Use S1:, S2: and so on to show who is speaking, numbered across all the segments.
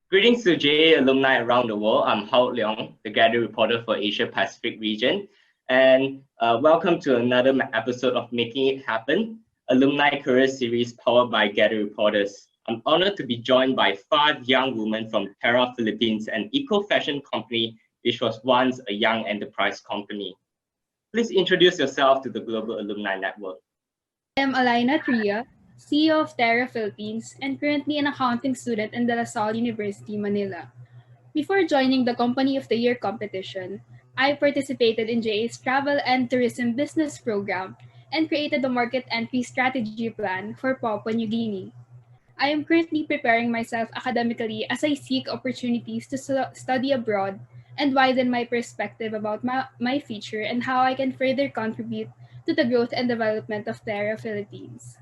S1: Greetings to JA alumni around the world. I'm Hao Leong, the Gather reporter for Asia Pacific region. And welcome to another episode of Making It Happen, alumni career series powered by Gather Reporters. I'm honored to be joined by 5 young women from Tria Philippines, an eco-fashion company which was once a young enterprise company. Please introduce yourself to the Global Alumni Network.
S2: I am Alaina Tria, CEO of Tria Philippines, and currently an accounting student in De La Salle University, Manila. Before joining the Company of the Year competition, I participated in JA's Travel and Tourism Business Program and created the market entry strategy plan for Papua New Guinea. I am currently preparing myself academically as I seek opportunities to study abroad and widen my perspective about my future and how I can further contribute to the growth and development of Terra Philippines.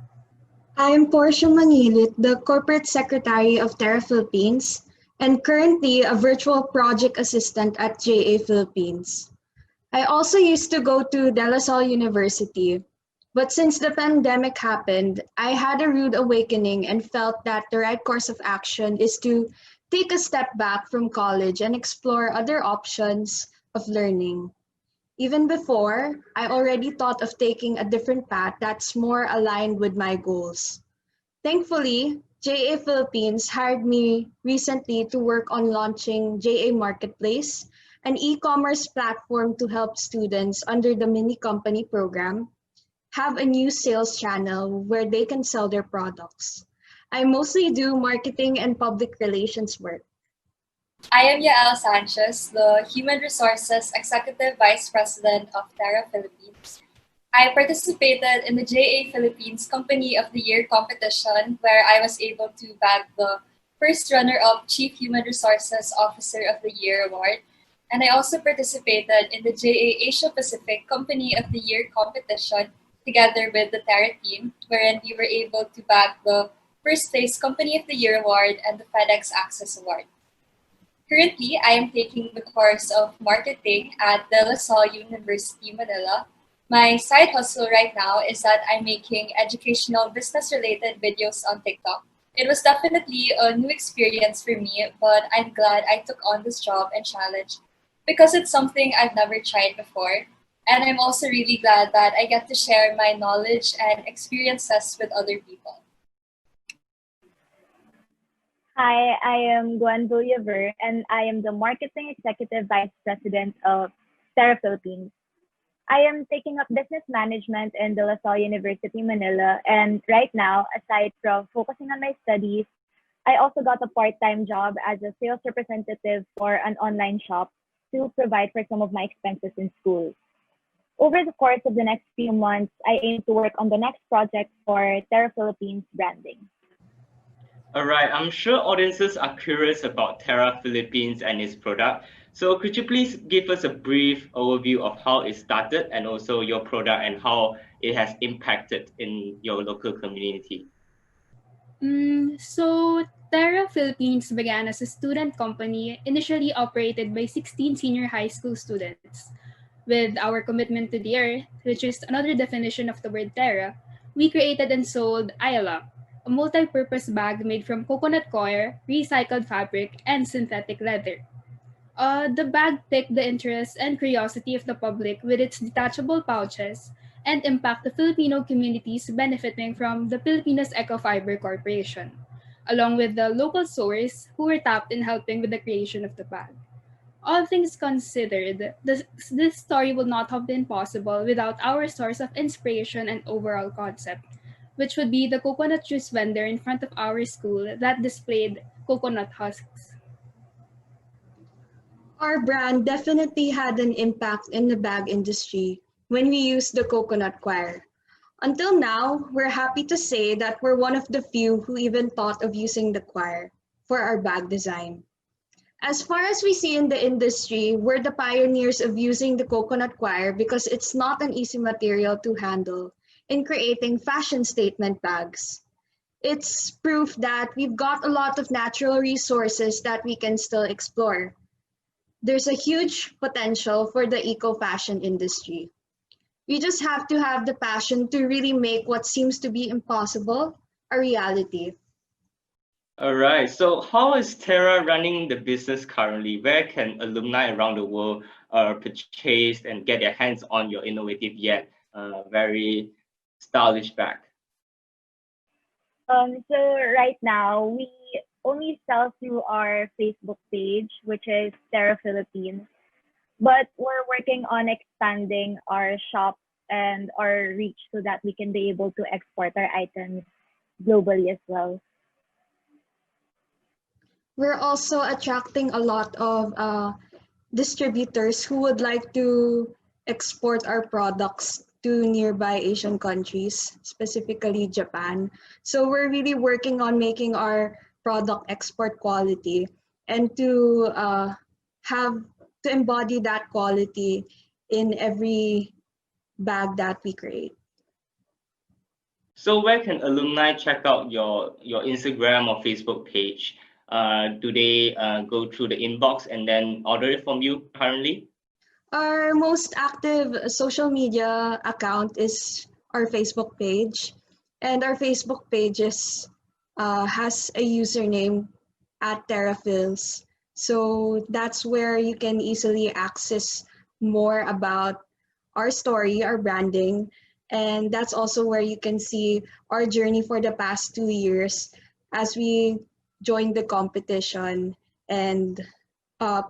S3: I am Porsha Mangilit, the Corporate Secretary of Tria Philippines, and currently a virtual project assistant at JA Philippines. I also used to go to De La Salle University, but since the pandemic happened, I had a rude awakening and felt that the right course of action is to take a step back from college and explore other options of learning. Even before, I already thought of taking a different path that's more aligned with my goals. Thankfully, JA Philippines hired me recently to work on launching JA Marketplace, an e-commerce platform to help students under the mini company program have a new sales channel where they can sell their products. I mostly do marketing and public relations work.
S4: I am Yael Sanchez, the Human Resources Executive Vice President of Tria Philippines. I participated in the JA Philippines Company of the Year competition where I was able to bag the first runner-up Chief Human Resources Officer of the Year award. And I also participated in the JA Asia Pacific Company of the Year competition together with the Tria team, wherein we were able to bag the first place Company of the Year award and the FedEx Access Award. Currently, I am taking the course of marketing at De La Salle University, Manila. My side hustle right now is that I'm making educational business-related videos on TikTok. It was definitely a new experience for me, but I'm glad I took on this job and challenge because it's something I've never tried before. And I'm also really glad that I get to share my knowledge and experiences with other people.
S5: Hi, I am Gwen Villaver, and I am the Marketing Executive Vice President of Tria Philippines. I am taking up business management in De La Salle University, Manila, and right now, aside from focusing on my studies, I also got a part-time job as a sales representative for an online shop to provide for some of my expenses in school. Over the course of the next few months, I aim to work on the next project for Tria Philippines branding.
S1: All right, I'm sure audiences are curious about Tria Philippines and its product. So could you please give us a brief overview of how it started and also your product and how it has impacted in your local community?
S2: So, Terra Philippines began as a student company initially operated by 16 senior high school students. With our commitment to the earth, which is another definition of the word Terra, we created and sold Ayala, a multi-purpose bag made from coconut coir, recycled fabric, and synthetic leather. The bag piqued the interest and curiosity of the public with its detachable pouches and impact the Filipino communities benefiting from the Filipinos Ecofiber Corporation, along with the local stores who were tapped in helping with the creation of the bag. All things considered, this story would not have been possible without our source of inspiration and overall concept, which would be the coconut juice vendor in front of our school that displayed coconut husks.
S3: Our brand definitely had an impact in the bag industry when we used the coconut coir. Until now, we're happy to say that we're one of the few who even thought of using the coir for our bag design. As far as we see in the industry, we're the pioneers of using the coconut coir because it's not an easy material to handle in creating fashion statement bags. It's proof that we've got a lot of natural resources that we can still explore. There's a huge potential for the eco-fashion industry. We just have to have the passion to really make what seems to be impossible a reality.
S1: All right. So how is Terra running the business currently? Where can alumni around the world purchase and get their hands on your innovative yet very stylish bag?
S5: So right now we only sell through our Facebook page, which is Terra Philippines. But we're working on expanding our shop and our reach so that we can be able to export our items globally as well.
S3: We're also attracting a lot of distributors who would like to export our products to nearby Asian countries, specifically Japan. So we're really working on making our product export quality and to have to embody that quality in every bag that we create.
S1: So where can alumni check out your Instagram or Facebook page? Do they go through the inbox and then order it from you currently?
S3: Our most active social media account is our Facebook page, and our Facebook page has a username at TerraFils. So that's where you can easily access more about our story, our branding, and that's also where you can see our journey for the past 2 years as we joined the competition and uh,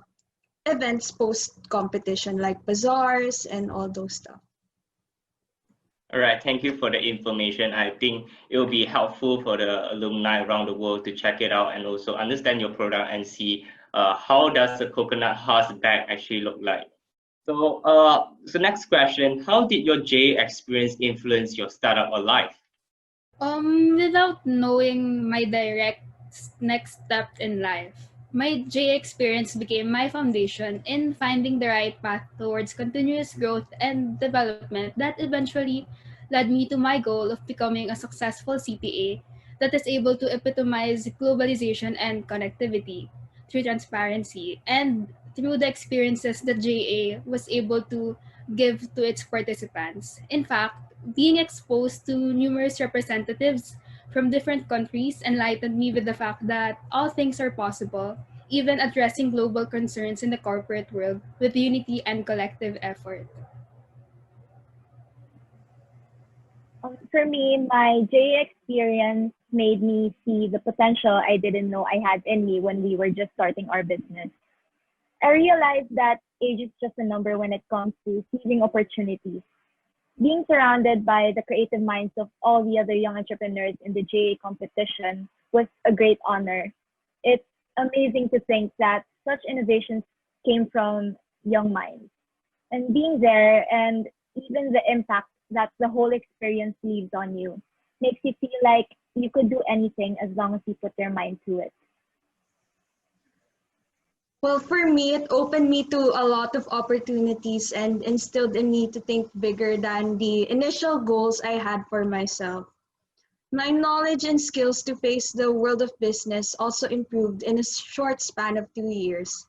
S3: events post competition like bazaars and all those stuff.
S1: All right, thank you for the information. I think it will be helpful for the alumni around the world to check it out and also understand your product and see how does the coconut husk bag actually look like. So next question, how did your J experience influence your startup or life?
S2: Without knowing my direct next step in life, my J experience became my foundation in finding the right path towards continuous growth and development that eventually led me to my goal of becoming a successful CPA that is able to epitomize globalization and connectivity through transparency and through the experiences that JA was able to give to its participants. In fact, being exposed to numerous representatives from different countries enlightened me with the fact that all things are possible, even addressing global concerns in the corporate world with unity and collective effort.
S5: For me, my J experience made me see the potential I didn't know I had in me when we were just starting our business. I realized that age is just a number when it comes to seizing opportunities. Being surrounded by the creative minds of all the other young entrepreneurs in the JA competition was a great honor. It's amazing to think that such innovations came from young minds. And being there and even the impact that the whole experience leaves on you makes you feel like you could do anything as long as you put your mind to it.
S3: Well, for me, it opened me to a lot of opportunities and instilled in me to think bigger than the initial goals I had for myself. My knowledge and skills to face the world of business also improved in a short span of 2 years.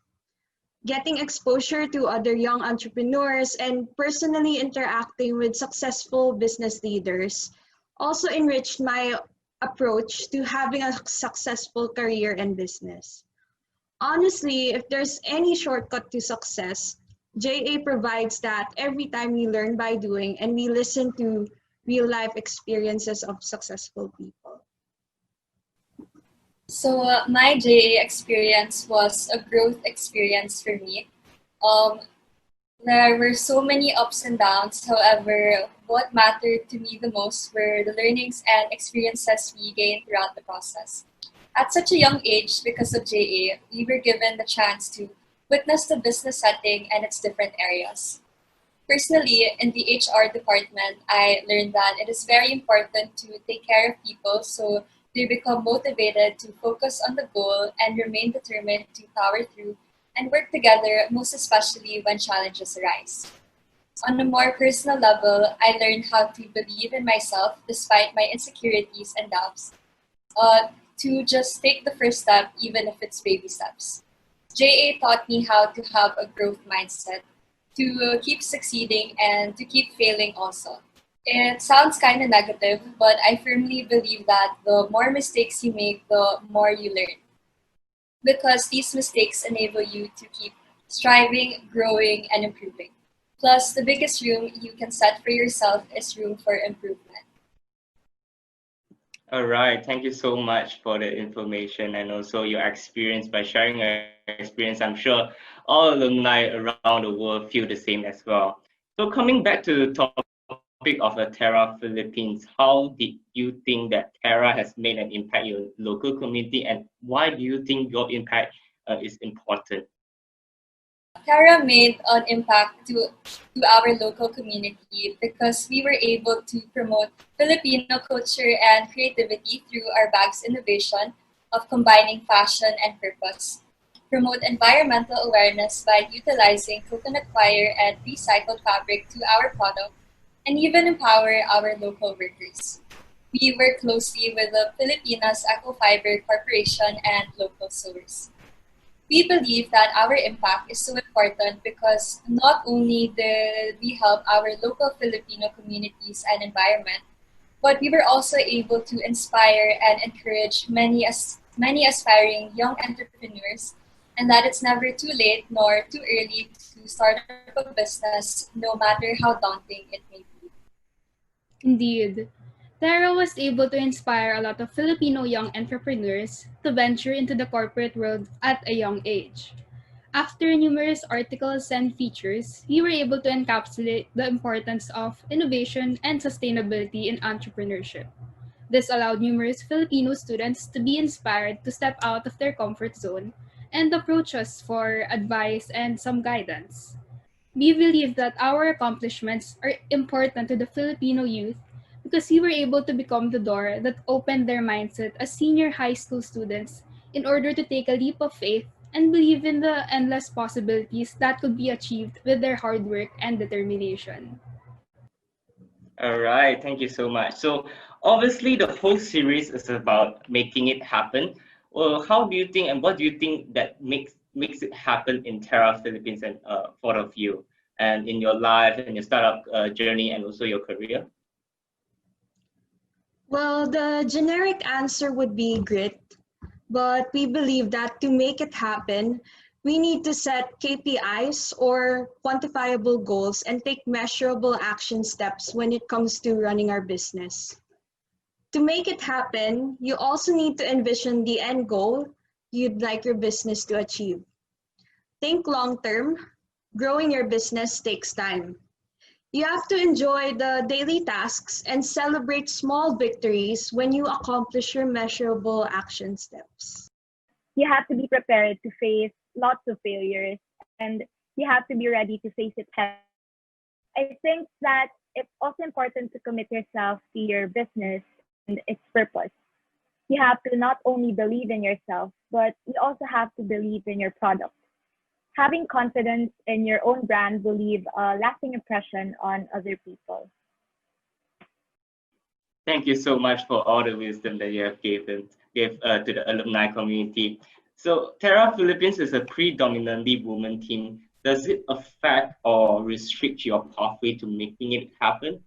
S3: Getting exposure to other young entrepreneurs and personally interacting with successful business leaders also enriched my approach to having a successful career and business. Honestly, if there's any shortcut to success, JA provides that every time we learn by doing and we listen to real life experiences of successful people.
S4: So my JA experience was a growth experience for me. Um, there were so many ups and downs. However, what mattered to me the most were the learnings and experiences we gained throughout the process. At such a young age, because of JA, we were given the chance to witness the business setting and its different areas. Personally, in the HR department, I learned that it is very important to take care of people so they become motivated to focus on the goal and remain determined to power through and work together, most especially when challenges arise. On a more personal level, I learned how to believe in myself despite my insecurities and doubts, to just take the first step, even if it's baby steps. JA taught me how to have a growth mindset, to keep succeeding and to keep failing also. It sounds kind of negative, but I firmly believe that the more mistakes you make, the more you learn. Because these mistakes enable you to keep striving, growing, and improving. Plus, the biggest room you can set for yourself is room for improvement.
S1: All right, thank you so much for the information and also your experience. By sharing your experience, I'm sure all alumni around the world feel the same as well. So coming back to the topic of the Terra Philippines, how did you think that Terra has made an impact in your local community, and why do you think your impact is important?
S4: Tara made an impact to our local community because we were able to promote Filipino culture and creativity through our bag's innovation of combining fashion and purpose, promote environmental awareness by utilizing coconut wire and recycled fabric to our product, and even empower our local workers. We work closely with the Filipinas Ecofiber Corporation and local stores. We believe that our impact is so important because not only did we help our local Filipino communities and environment, but we were also able to inspire and encourage many aspiring young entrepreneurs, and that it's never too late nor too early to start up a business, no matter how daunting it may be.
S2: Indeed, Tara was able to inspire a lot of Filipino young entrepreneurs to venture into the corporate world at a young age. After numerous articles and features, we were able to encapsulate the importance of innovation and sustainability in entrepreneurship. This allowed numerous Filipino students to be inspired to step out of their comfort zone and approach us for advice and some guidance. We believe that our accomplishments are important to the Filipino youth because we were able to become the door that opened their mindset as senior high school students in order to take a leap of faith and believe in the endless possibilities that could be achieved with their hard work and determination.
S1: All right, thank you so much. So obviously the whole series is about making it happen. Well, how do you think and what do you think that makes it happen in Terra Philippines and for of you and in your life and your startup journey and also your career?
S3: Well, the generic answer would be grit, but we believe that to make it happen, we need to set KPIs or quantifiable goals and take measurable action steps when it comes to running our business. To make it happen, you also need to envision the end goal you'd like your business to achieve. Think long term. Growing your business takes time. You have to enjoy the daily tasks and celebrate small victories when you accomplish your measurable action steps.
S5: You have to be prepared to face lots of failures, and you have to be ready to face it head. I think that it's also important to commit yourself to your business and its purpose. You have to not only believe in yourself, but you also have to believe in your product. Having confidence in your own brand will leave a lasting impression on other people.
S1: Thank you so much for all the wisdom that you have gave to the alumni community. So Terra Philippines is a predominantly women team. Does it affect or restrict your pathway to making it happen?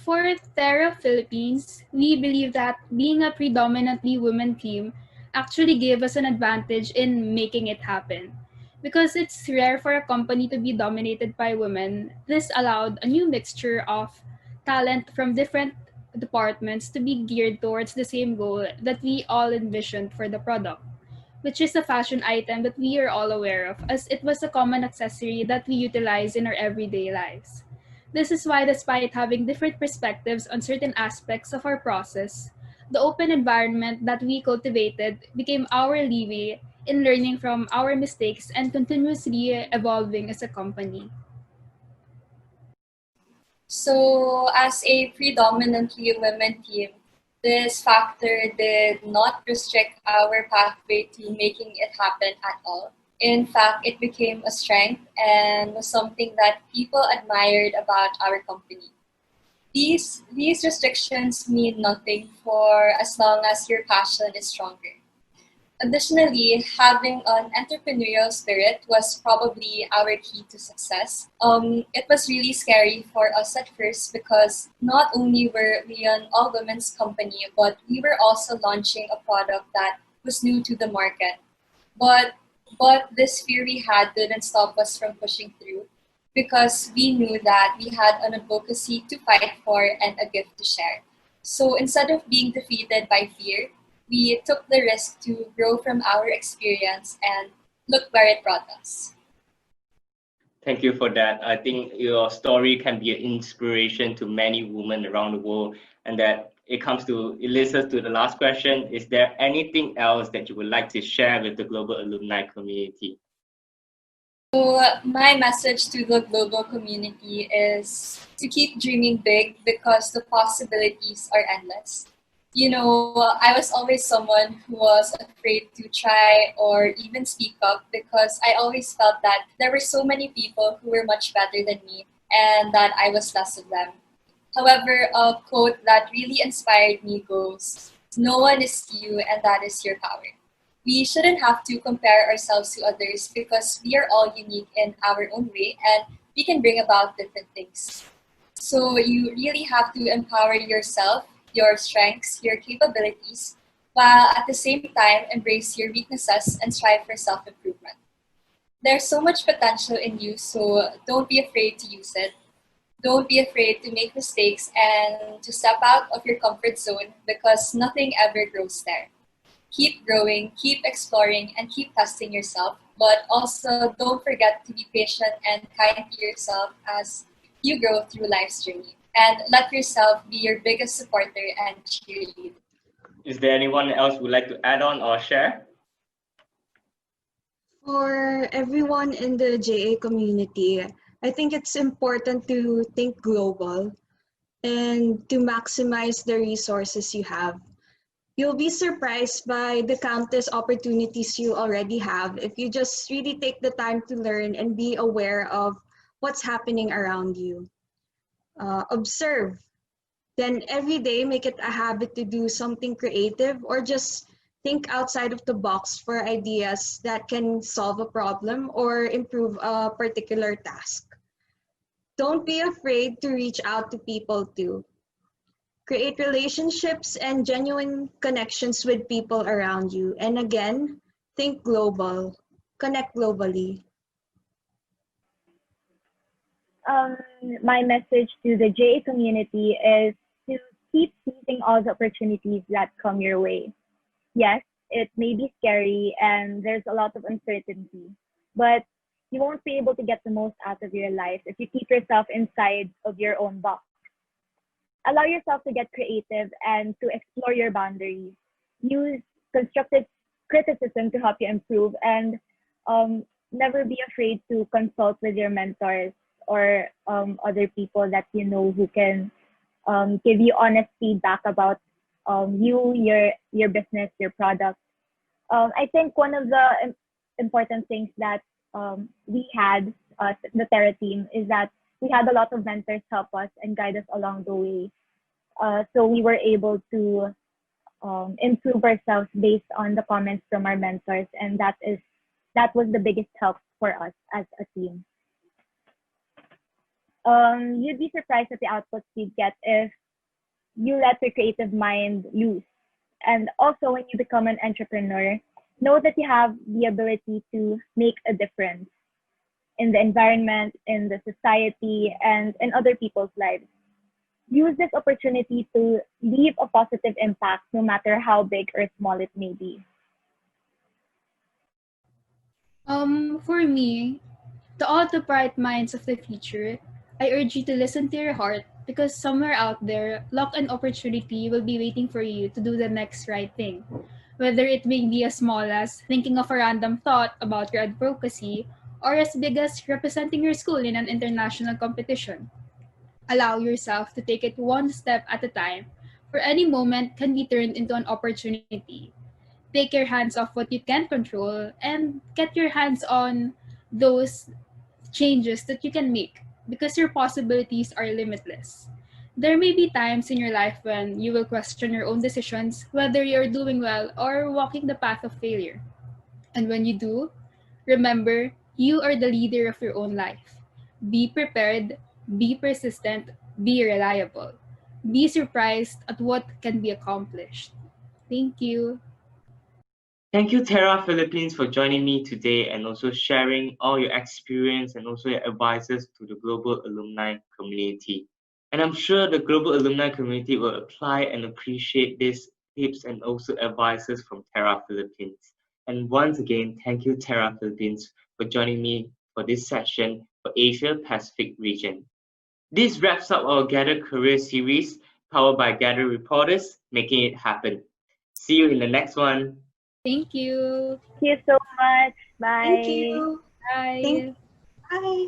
S2: For Terra Philippines, we believe that being a predominantly women team actually gave us an advantage in making it happen. Because it's rare for a company to be dominated by women, this allowed a new mixture of talent from different departments to be geared towards the same goal that we all envisioned for the product, which is a fashion item that we are all aware of, as it was a common accessory that we utilize in our everyday lives. This is why, despite having different perspectives on certain aspects of our process, the open environment that we cultivated became our leeway in learning from our mistakes and continuously evolving as a company.
S4: So, as a predominantly women team, this factor did not restrict our pathway to making it happen at all. In fact, it became a strength and was something that people admired about our company. These restrictions mean nothing for as long as your passion is stronger. Additionally, having an entrepreneurial spirit was probably our key to success. It was really scary for us at first because not only were we an all-women's company, but we were also launching a product that was new to the market. But this fear we had didn't stop us from pushing through because we knew that we had an advocacy to fight for and a gift to share. So instead of being defeated by fear, we took the risk to grow from our experience and look where it brought us.
S1: Thank you for that. I think your story can be an inspiration to many women around the world, and that it leads us to the last question. Is there anything else that you would like to share with the global alumni community?
S4: So my message to the global community is to keep dreaming big because the possibilities are endless. You know, I was always someone who was afraid to try or even speak up because I always felt that there were so many people who were much better than me and that I was less of them. However, a quote that really inspired me goes, "No one is you and that is your power." We shouldn't have to compare ourselves to others because we are all unique in our own way and we can bring about different things. So you really have to empower yourself, your strengths, your capabilities, while at the same time embrace your weaknesses and strive for self-improvement. There's so much potential in you, so don't be afraid to use it. Don't be afraid to make mistakes and to step out of your comfort zone because nothing ever grows there. Keep growing, keep exploring, and keep testing yourself, but also don't forget to be patient and kind to yourself as you grow through life's journey. And let yourself be your biggest supporter and cheerleader.
S1: Is there anyone else who would like to add on or share?
S3: For everyone in the JA community, I think it's important to think global and to maximize the resources you have. You'll be surprised by the countless opportunities you already have if you just really take the time to learn and be aware of what's happening around you. Observe. Then every day, make it a habit to do something creative or just think outside of the box for ideas that can solve a problem or improve a particular task. Don't be afraid to reach out to people too. Create relationships and genuine connections with people around you. And again, think global, connect globally.
S5: My message to the JA community is to keep seizing all the opportunities that come your way. Yes, it may be scary and there's a lot of uncertainty, but you won't be able to get the most out of your life if you keep yourself inside of your own box. Allow yourself to get creative and to explore your boundaries. Use constructive criticism to help you improve and never be afraid to consult with your mentors or other people that you know who can give you honest feedback about your business, your product. I think one of the important things that we had, the Terra team, is that we had a lot of mentors help us and guide us along the way. So we were able to improve ourselves based on the comments from our mentors, and that was the biggest help for us as a team. You'd be surprised at the outputs you'd get if you let your creative mind loose. And also, when you become an entrepreneur, know that you have the ability to make a difference in the environment, in the society, and in other people's lives. Use this opportunity to leave a positive impact, no matter how big or small it may be.
S2: For me, to all the bright minds of the future, I urge you to listen to your heart because somewhere out there, luck and opportunity will be waiting for you to do the next right thing. Whether it may be as small as thinking of a random thought about your advocacy or as big as representing your school in an international competition. Allow yourself to take it one step at a time, for any moment can be turned into an opportunity. Take your hands off what you can control and get your hands on those changes that you can make because your possibilities are limitless. There may be times in your life when you will question your own decisions, whether you're doing well or walking the path of failure. And when you do, remember, you are the leader of your own life. Be prepared, be persistent, be reliable. Be surprised at what can be accomplished. Thank you.
S1: Thank you, Terra Philippines, for joining me today and also sharing all your experience and also your advices to the global alumni community. And I'm sure the global alumni community will apply and appreciate these tips and also advices from Terra Philippines. And once again, thank you, Terra Philippines, for joining me for this session for Asia Pacific region. This wraps up our Gather Career series powered by Gather Reporters, making it happen. See you in the next one.
S2: Thank you.
S5: Thank you so much. Bye.
S3: Thank you.
S2: Bye.
S3: Bye.